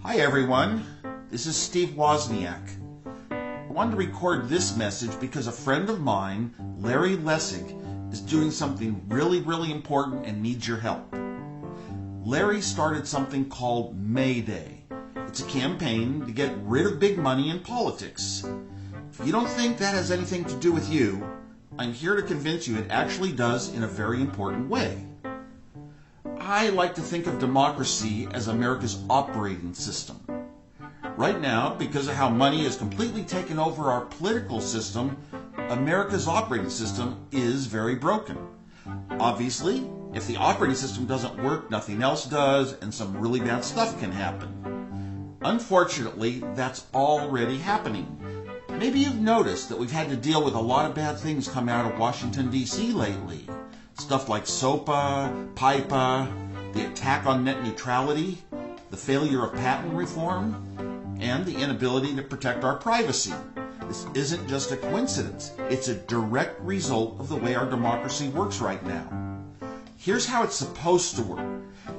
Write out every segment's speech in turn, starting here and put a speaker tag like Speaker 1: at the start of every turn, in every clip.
Speaker 1: Hi everyone, this is Steve Wozniak. I wanted to record this message because a friend of mine, Larry Lessig, is doing something really important and needs your help. Larry started something called May Day. It's a campaign to get rid of big money in politics. If you don't think that has anything to do with you, I'm here to convince you it actually does in a very important way. I like to think of democracy as America's operating system. Right now, because of how money has completely taken over our political system, America's operating system is very broken. Obviously, if the operating system doesn't work, nothing else does, and some really bad stuff can happen. Unfortunately, that's already happening. Maybe you've noticed that we've had to deal with a lot of bad things come out of Washington, D.C. lately. Stuff like SOPA, PIPA, the attack on net neutrality, the failure of patent reform, and the inability to protect our privacy. This isn't just a coincidence. It's a direct result of the way our democracy works right now. Here's how it's supposed to work.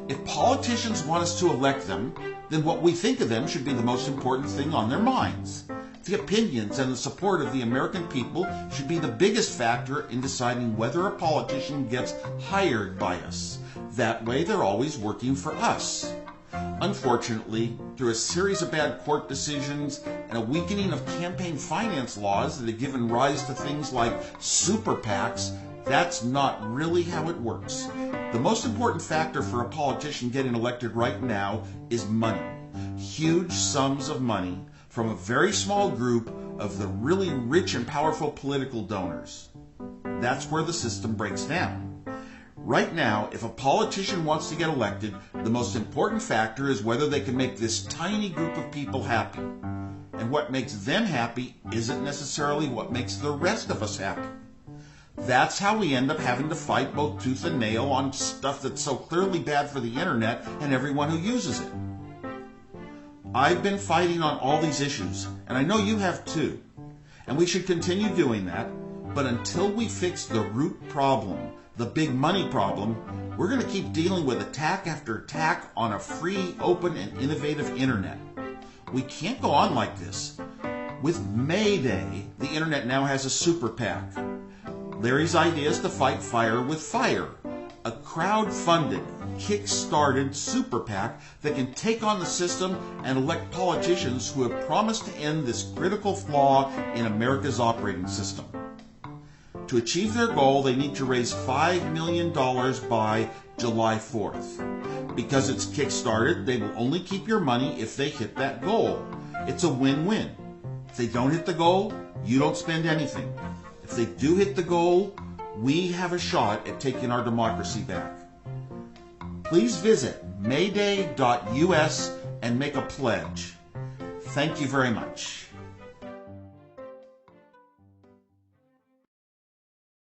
Speaker 1: If politicians want us to elect them, then what we think of them should be the most important thing on their minds. The opinions and the support of the American people should be the biggest factor in deciding whether a politician gets hired by us. That way, they're always working for us. Unfortunately, through a series of bad court decisions and a weakening of campaign finance laws that have given rise to things like super PACs, that's not really how it works. The most important factor for a politician getting elected right now is money. Huge sums of money from a very small group of the really rich and powerful political donors. That's where the system breaks down. Right now, if a politician wants to get elected, the most important factor is whether they can make this tiny group of people happy. And what makes them happy isn't necessarily what makes the rest of us happy. That's how we end up having to fight both tooth and nail on stuff that's so clearly bad for the internet and everyone who uses it. I've been fighting on all these issues, and I know you have too. And we should continue doing that, but until we fix the root problem, the big money problem, we're going to keep dealing with attack after attack on a free, open, and innovative internet. We can't go on like this. With May Day, the internet now has a super PAC. Larry's idea is to fight fire with fire, a crowd-funded, kick-started super PAC that can take on the system and elect politicians who have promised to end this critical flaw in America's operating system. To achieve their goal, they need to raise $5 million by July 4th. Because it's kick-started, they will only keep your money if they hit that goal. It's a win-win. If they don't hit the goal, you don't spend anything. If they do hit the goal, we have a shot at taking our democracy back. Please visit mayday.us and make a pledge. Thank you very much.